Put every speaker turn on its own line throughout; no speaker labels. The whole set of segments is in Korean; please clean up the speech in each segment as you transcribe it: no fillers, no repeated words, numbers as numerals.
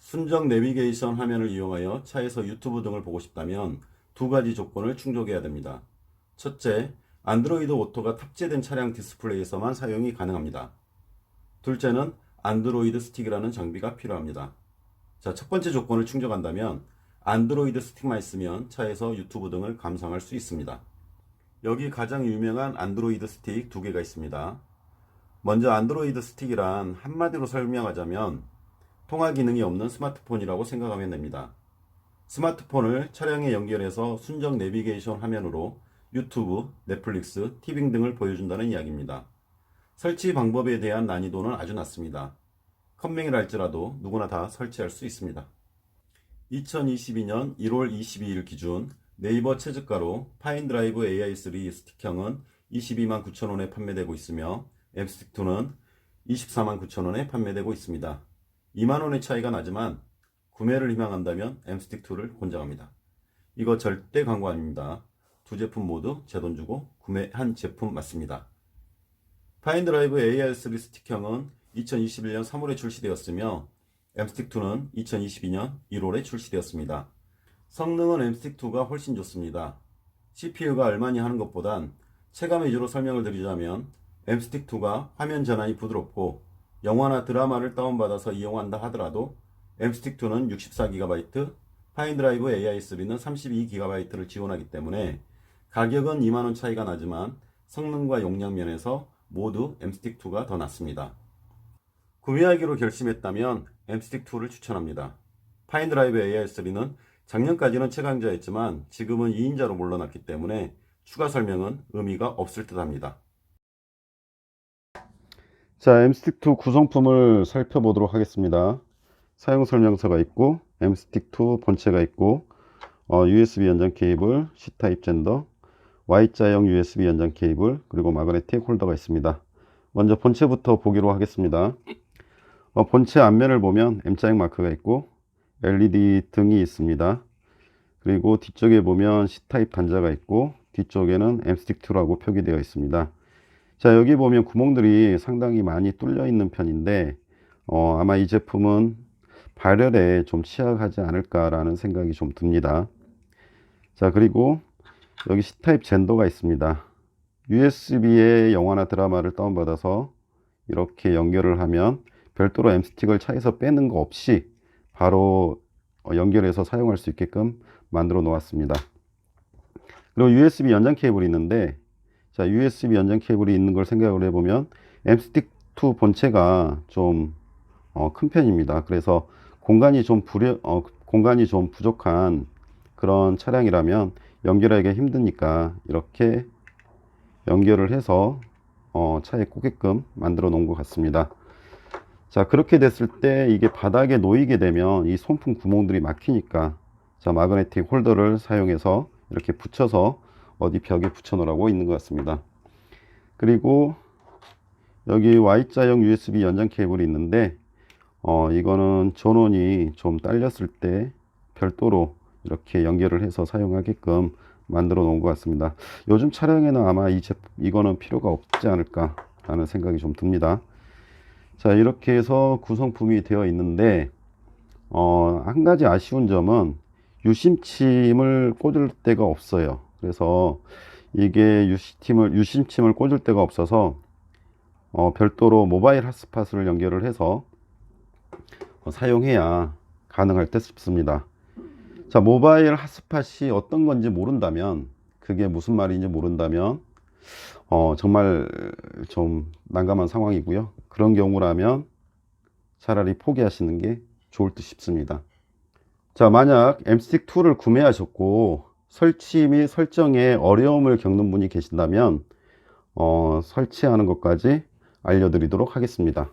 순정 내비게이션 화면을 이용하여 차에서 유튜브 등을 보고 싶다면 두 가지 조건을 충족해야 됩니다. 첫째, 안드로이드 오토가 탑재된 차량 디스플레이에서만 사용이 가능합니다. 둘째는 안드로이드 스틱이라는 장비가 필요합니다. 자, 첫 번째 조건을 충족한다면 안드로이드 스틱만 있으면 차에서 유튜브 등을 감상할 수 있습니다. 여기 가장 유명한 안드로이드 스틱 두 개가 있습니다. 먼저 안드로이드 스틱이란 한마디로 설명하자면 통화 기능이 없는 스마트폰이라고 생각하면 됩니다. 스마트폰을 차량에 연결해서 순정 내비게이션 화면으로 유튜브, 넷플릭스, 티빙 등을 보여준다는 이야기입니다. 설치 방법에 대한 난이도는 아주 낮습니다. 컴맹이라 할지라도 누구나 다 설치할 수 있습니다. 2022년 1월 22일 기준 네이버 최저가로 파인드라이브 AI3 스틱형은 22만 9천원에 판매되고 있으며 M스틱2는 24만 9천원에 판매되고 있습니다. 2만원의 차이가 나지만 구매를 희망한다면 M스틱2를 권장합니다. 이거 절대 광고 아닙니다. 두 제품 모두 제 돈 주고 구매한 제품 맞습니다. 파인드라이브 AR3 스틱형은 2021년 3월에 출시되었으며 M스틱2는 2022년 1월에 출시되었습니다. 성능은 M스틱2가 훨씬 좋습니다. CPU가 얼마니 하는 것보단 체감 위주로 설명을 드리자면 M스틱2가 화면 전환이 부드럽고 영화나 드라마를 다운받아서 이용한다 하더라도 M스틱2는 64GB, 파인드라이브 AI3는 32GB를 지원하기 때문에 가격은 2만원 차이가 나지만 성능과 용량 면에서 모두 M스틱2가 더 낫습니다. 구매하기로 결심했다면 M스틱2를 추천합니다. 파인드라이브 AI3는 작년까지는 최강자였지만 지금은 2인자로 물러났기 때문에 추가 설명은 의미가 없을 듯 합니다. 자, M스틱2 구성품을 살펴보도록 하겠습니다. 사용 설명서가 있고 M스틱2 본체가 있고 USB 연장 케이블, C타입 젠더, Y자형 USB 연장 케이블, 그리고 마그네틱 홀더가 있습니다. 먼저 본체부터 보기로 하겠습니다. 본체 앞면을 보면 M자형 마크가 있고 LED 등이 있습니다. 그리고 뒤쪽에 보면 C타입 단자가 있고 뒤쪽에는 M스틱2라고 표기되어 있습니다. 자, 여기 보면 구멍들이 상당히 많이 뚫려 있는 편인데 아마 이 제품은 발열에 좀 취약하지 않을까라는 생각이 좀 듭니다. 자, 그리고 여기 C타입 젠더가 있습니다. USB에 영화나 드라마를 다운받아서 이렇게 연결을 하면 별도로 M스틱을 차에서 빼는 거 없이 바로 연결해서 사용할 수 있게끔 만들어 놓았습니다. 그리고 USB 연장 케이블이 있는데, 자, USB 연장 케이블이 있는 걸 생각을 해보면 M스틱2 본체가 좀 큰 편입니다. 그래서 공간이 좀 부족한 그런 차량이라면 연결하기가 힘드니까 이렇게 연결을 해서 차에 꽂게끔 만들어 놓은 것 같습니다. 자, 그렇게 됐을 때 이게 바닥에 놓이게 되면 이 손품 구멍들이 막히니까 자, 마그네틱 홀더를 사용해서 이렇게 붙여서 어디 벽에 붙여 놓으라고 있는 것 같습니다. 그리고 여기 Y자형 USB 연장 케이블이 있는데 이거는 전원이 좀 딸렸을 때 별도로 이렇게 연결을 해서 사용하게끔 만들어 놓은 것 같습니다. 요즘 차량에는 아마 이거는 필요가 없지 않을까 라는 생각이 좀 듭니다. 자, 이렇게 해서 구성품이 되어 있는데 한 가지 아쉬운 점은 유심침을 꽂을 데가 없어요. 그래서 이게 유심침을 꽂을 데가 없어서 별도로 모바일 핫스팟을 연결을 해서 사용해야 가능할 듯 싶습니다. 자, 모바일 핫스팟이 어떤 건지 모른다면, 그게 무슨 말인지 모른다면 정말 좀 난감한 상황이고요. 그런 경우라면 차라리 포기하시는 게 좋을 듯 싶습니다. 자, 만약 M스틱2를 구매하셨고 설치 및 설정에 어려움을 겪는 분이 계신다면 설치하는 것까지 알려드리도록 하겠습니다.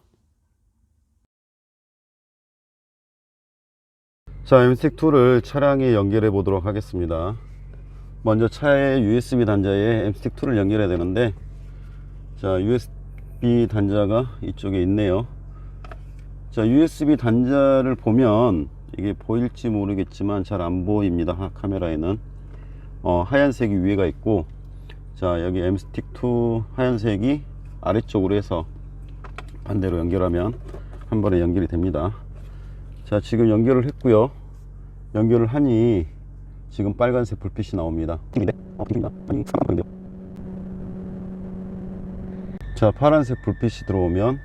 자, M스틱2를 차량에 연결해 보도록 하겠습니다. 먼저 차의 USB 단자에 M스틱2를 연결해야 되는데, 자, USB 단자가 이쪽에 있네요. 자, USB 단자를 보면 이게 보일지 모르겠지만 잘 안 보입니다. 카메라에는 하얀색이 위에가 있고, 자, 여기 M스틱2 하얀색이 아래쪽으로 해서 반대로 연결하면 한 번에 연결이 됩니다. 자, 지금 연결을 했고요. 연결을 하니 지금 빨간색 불빛이 나옵니다. 자, 파란색 불빛이 들어오면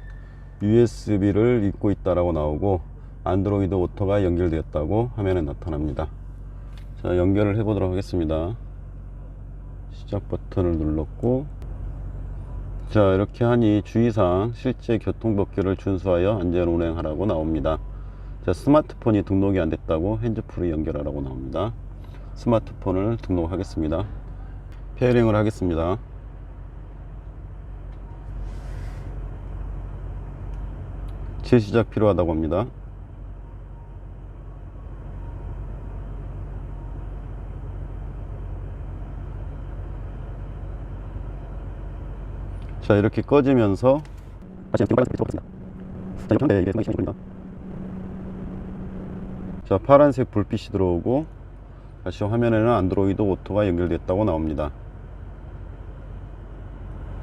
USB를 읽고 있다라고 나오고 안드로이드 오토가 연결되었다고 화면에 나타납니다. 자, 연결을 해 보도록 하겠습니다. 시작 버튼을 눌렀고, 자, 이렇게 하니 주의사항 실제 교통법규를 준수하여 안전 운행하라고 나옵니다. 자, 스마트폰이 등록이 안 됐다고 핸즈프리 연결하라고 나옵니다. 스마트폰을 등록하겠습니다. 페어링을 하겠습니다. 재시작 필요하다고 합니다. 자, 이렇게 꺼지면서 자, 파란색 불빛이 들어오고 다시 화면에는 안드로이드 오토가 연결됐다고 나옵니다.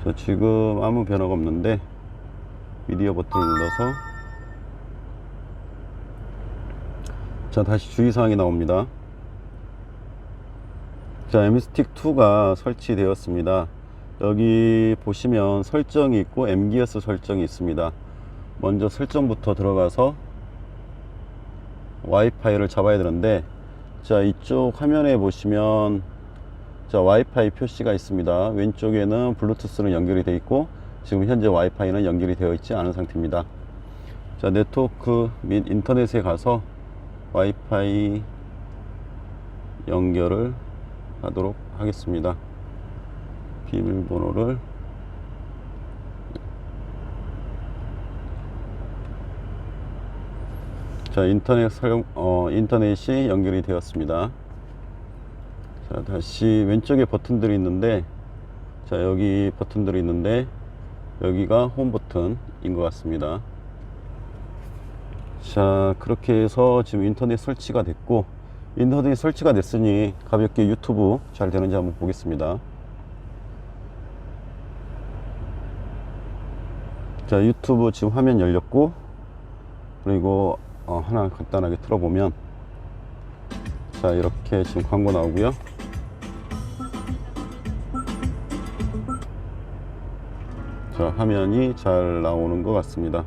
자, 지금 아무 변화가 없는데 미디어 버튼을 눌러서 자, 다시 주의사항이 나옵니다. 자, MS틱2가 설치되었습니다. 여기 보시면 설정이 있고 MGS 설정이 있습니다. 먼저 설정부터 들어가서 와이파이를 잡아야 되는데, 자, 이쪽 화면에 보시면 자, 와이파이 표시가 있습니다. 왼쪽에는 블루투스는 연결이 되어 있고 지금 현재 와이파이는 연결이 되어 있지 않은 상태입니다. 자, 네트워크 및 인터넷에 가서 와이파이 연결을 하도록 하겠습니다. 비밀번호를 자, 인터넷이 연결이 되었습니다. 자, 다시 왼쪽에 버튼들이 있는데, 자, 여기 버튼들이 있는데 여기가 홈 버튼인 것 같습니다. 자, 그렇게 해서 지금 인터넷 설치가 됐고, 인터넷 설치가 됐으니 가볍게 유튜브 잘 되는지 한번 보겠습니다. 자, 유튜브 지금 화면 열렸고, 그리고 하나 간단하게 틀어보면, 자, 이렇게 지금 광고 나오고요. 자, 화면이 잘 나오는 것 같습니다.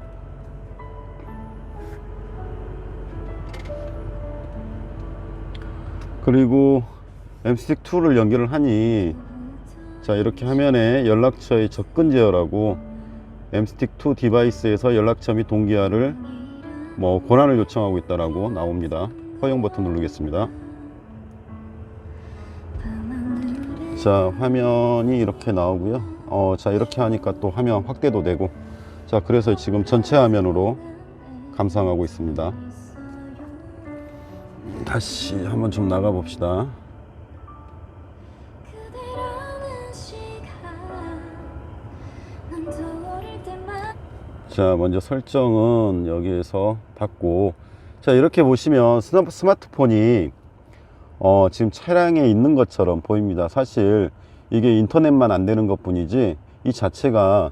그리고 MS틱2를 연결을 하니, 자, 이렇게 화면에 연락처의 접근 제어라고 MS틱2 디바이스에서 연락처 및 동기화를 권한을 요청하고 있다라고 나옵니다. 허용 버튼 누르겠습니다. 자, 화면이 이렇게 나오고요. 자, 이렇게 하니까 또 화면 확대도 되고, 자, 그래서 지금 전체 화면으로 감상하고 있습니다. 다시 한번 좀 나가 봅시다. 자, 먼저 설정은 여기에서 받고, 자, 이렇게 보시면 스마트폰이 지금 차량에 있는 것처럼 보입니다. 사실 이게 인터넷만 안 되는 것 뿐이지 이 자체가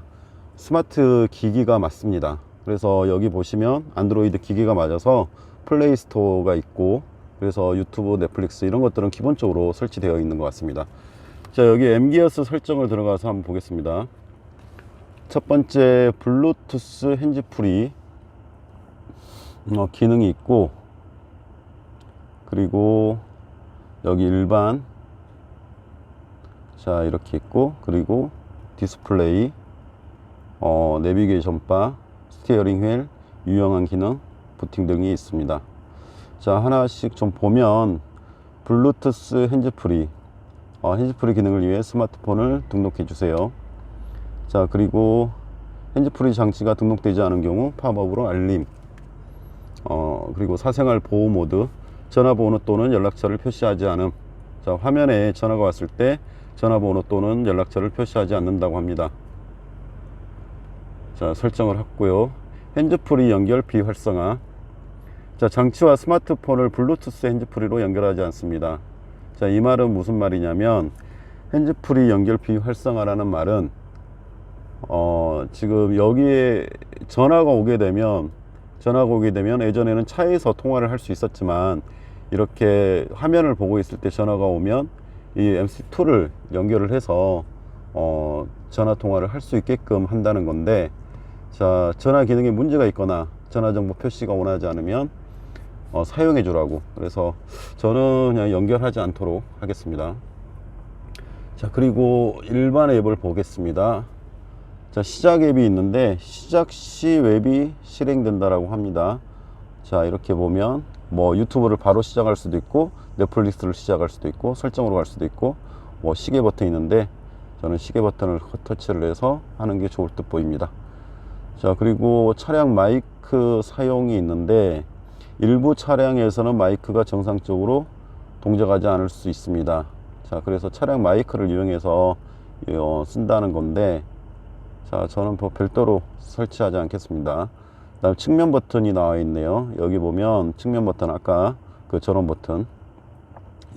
스마트 기기가 맞습니다. 그래서 여기 보시면 안드로이드 기기가 맞아서 플레이 스토어가 있고, 그래서 유튜브, 넷플릭스 이런 것들은 기본적으로 설치되어 있는 것 같습니다. 자, 여기 MGS 설정을 들어가서 한번 보겠습니다. 첫 번째 블루투스 핸즈프리 기능이 있고, 그리고 여기 일반, 자, 이렇게 있고, 그리고 디스플레이, 내비게이션 바, 스티어링 휠, 유용한 기능, 부팅 등이 있습니다. 자, 하나씩 좀 보면 블루투스 핸즈프리, 핸즈프리 기능을 위해 스마트폰을 등록해 주세요. 자, 그리고 핸즈프리 장치가 등록되지 않은 경우 팝업으로 알림, 그리고 사생활 보호 모드, 전화번호 또는 연락처를 표시하지 않음. 자, 화면에 전화가 왔을 때 전화번호 또는 연락처를 표시하지 않는다고 합니다. 자, 설정을 했고요. 핸즈프리 연결 비활성화. 자, 장치와 스마트폰을 블루투스 핸즈프리로 연결하지 않습니다. 자, 이 말은 무슨 말이냐면, 핸즈프리 연결 비활성화라는 말은 지금 여기에 전화가 오게 되면 전화가 오게 되면 예전에는 차에서 통화를 할 수 있었지만 이렇게 화면을 보고 있을 때 전화가 오면 이 MC2를 연결을 해서 전화 통화를 할 수 있게끔 한다는 건데, 자, 전화 기능에 문제가 있거나 전화 정보 표시가 원하지 않으면 사용해 주라고. 그래서 저는 그냥 연결하지 않도록 하겠습니다. 자, 그리고 일반 앱을 보겠습니다. 자, 시작 앱이 있는데 시작 시 웹이 실행된다라고 합니다. 자, 이렇게 보면 뭐 유튜브를 바로 시작할 수도 있고 넷플릭스를 시작할 수도 있고 설정으로 갈 수도 있고 뭐 시계 버튼이 있는데 저는 시계 버튼을 터치를 해서 하는 게 좋을 듯 보입니다. 자, 그리고 차량 마이크 사용이 있는데 일부 차량에서는 마이크가 정상적으로 동작하지 않을 수 있습니다. 자, 그래서 차량 마이크를 이용해서 쓴다는 건데, 자, 저는 별도로 설치하지 않겠습니다. 다음 측면 버튼이 나와 있네요. 여기 보면 측면 버튼, 아까 그 전원 버튼,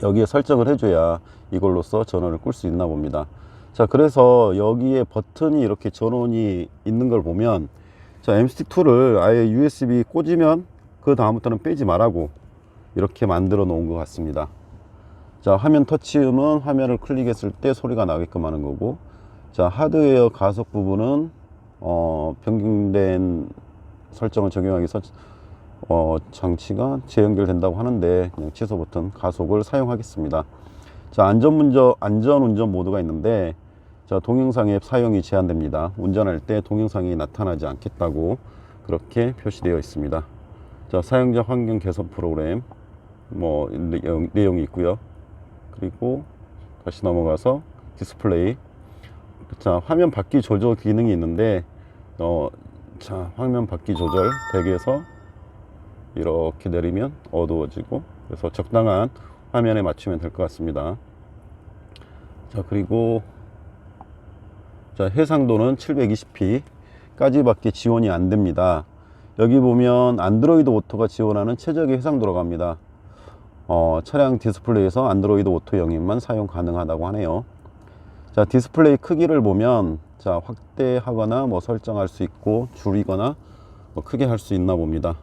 여기에 설정을 해줘야 이걸로써 전원을 끌 수 있나 봅니다. 자, 그래서 여기에 버튼이 이렇게 전원이 있는 걸 보면, 자, MST2를 아예 USB 꽂으면 그 다음부터는 빼지 말라고 이렇게 만들어 놓은 것 같습니다. 자, 화면 터치음은 화면을 클릭했을 때 소리가 나게끔 하는 거고, 자, 하드웨어 가속 부분은 변경된 설정을 적용하기 위해서 장치가 재연결된다고 하는데 그냥 취소 버튼 가속을 사용하겠습니다. 자, 안전운전 모드가 있는데, 자, 동영상 앱 사용이 제한됩니다. 운전할 때 동영상이 나타나지 않겠다고 그렇게 표시되어 있습니다. 자, 사용자 환경 개선 프로그램 뭐 내용이 있고요. 그리고 다시 넘어가서 디스플레이. 자, 화면 바퀴 조절 기능이 있는데 자, 화면 바퀴 조절 100에서 이렇게 내리면 어두워지고, 그래서 적당한 화면에 맞추면 될 것 같습니다. 자, 그리고 자, 해상도는 720p 까지밖에 지원이 안 됩니다. 여기 보면 안드로이드 오토가 지원하는 최적의 해상도로 갑니다. 차량 디스플레이에서 안드로이드 오토 영입만 사용 가능하다고 하네요. 자, 디스플레이 크기를 보면, 자, 확대하거나 뭐 설정할 수 있고 줄이거나 뭐 크게 할 수 있나 봅니다.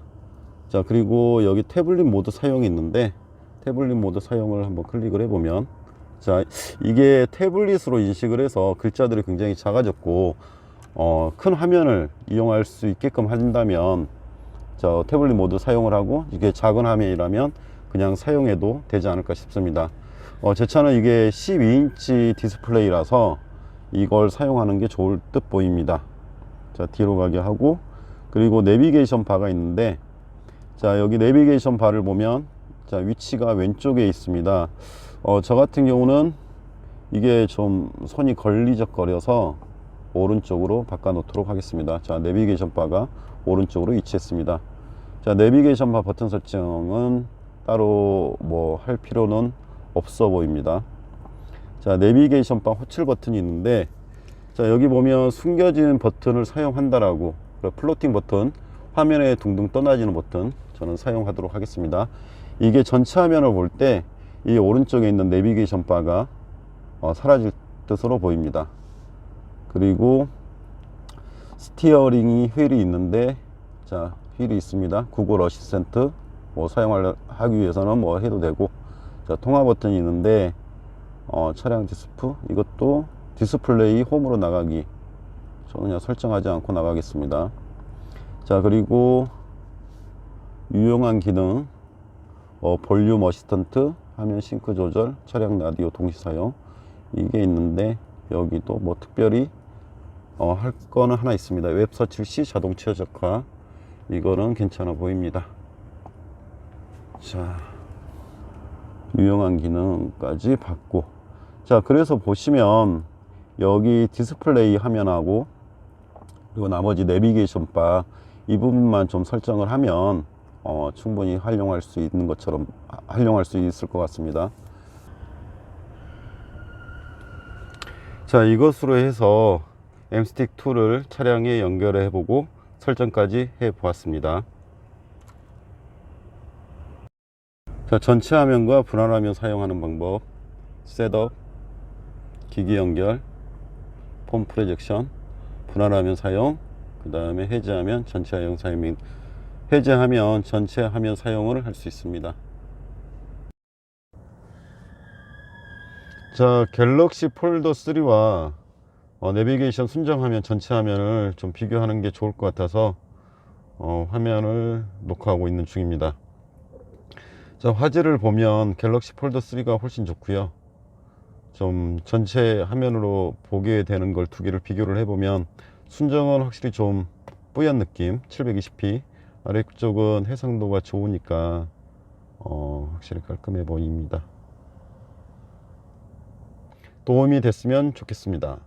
자, 그리고 여기 태블릿 모드 사용이 있는데 태블릿 모드 사용을 한번 클릭을 해보면, 자, 이게 태블릿으로 인식을 해서 글자들이 굉장히 작아졌고 큰 화면을 이용할 수 있게끔 한다면, 자, 태블릿 모드 사용을 하고 이게 작은 화면이라면 그냥 사용해도 되지 않을까 싶습니다. 제 차는 이게 12인치 디스플레이라서 이걸 사용하는 게 좋을 듯 보입니다. 자, 뒤로 가게 하고, 그리고 내비게이션 바가 있는데, 자, 여기 내비게이션 바를 보면, 자, 위치가 왼쪽에 있습니다. 저 같은 경우는 이게 좀 손이 걸리적거려서 오른쪽으로 바꿔 놓도록 하겠습니다. 자, 내비게이션 바가 오른쪽으로 위치했습니다. 자, 내비게이션 바 버튼 설정은 따로 뭐 할 필요는 없어 보입니다. 자, 내비게이션 바 호출 버튼이 있는데, 자, 여기 보면 숨겨진 버튼을 사용한다라고, 플로팅 버튼, 화면에 둥둥 떠다니는 버튼 저는 사용하도록 하겠습니다. 이게 전체 화면을 볼 때 이 오른쪽에 있는 내비게이션 바가 사라질 뜻으로 보입니다. 그리고 스티어링이 휠이 있는데, 자, 휠이 있습니다. 구글 어시스턴트 뭐 사용하기 위해서는 뭐 해도 되고, 자, 통화 버튼이 있는데 차량 디스플레이, 이것도 디스플레이 홈으로 나가기, 저는 그냥 설정하지 않고 나가겠습니다. 자, 그리고 유용한 기능 볼륨 어시스턴트, 화면 싱크 조절, 차량 라디오 동시 사용, 이게 있는데 여기도 뭐 특별히 할 거는 하나 있습니다. 웹 서치 시 자동 최적화, 이거는 괜찮아 보입니다. 자, 유용한 기능까지 받고, 자, 그래서 보시면 여기 디스플레이 화면하고 그리고 나머지 내비게이션 바 이 부분만 좀 설정을 하면 충분히 활용할 수 있는 것처럼 활용할 수 있을 것 같습니다. 자, 이것으로 해서 MST2를 차량에 연결해 보고 설정까지 해 보았습니다. 자, 전체 화면과 분할 화면 사용하는 방법, 셋업, 기기 연결, 폰 프로젝션, 분할 화면 사용, 그 다음에 해제하면 전체 화면 해제하면 전체 화면 사용을 할 수 있습니다. 자, 갤럭시 폴더 3와 내비게이션 순정 화면 전체 화면을 좀 비교하는 게 좋을 것 같아서 화면을 녹화하고 있는 중입니다. 자, 화질을 보면 갤럭시 폴더 3가 훨씬 좋고요. 좀 전체 화면으로 보게 되는 걸 두 개를 비교를 해보면 순정은 확실히 좀 뿌연 느낌 720p, 아래쪽은 해상도가 좋으니까 확실히 깔끔해 보입니다. 도움이 됐으면 좋겠습니다.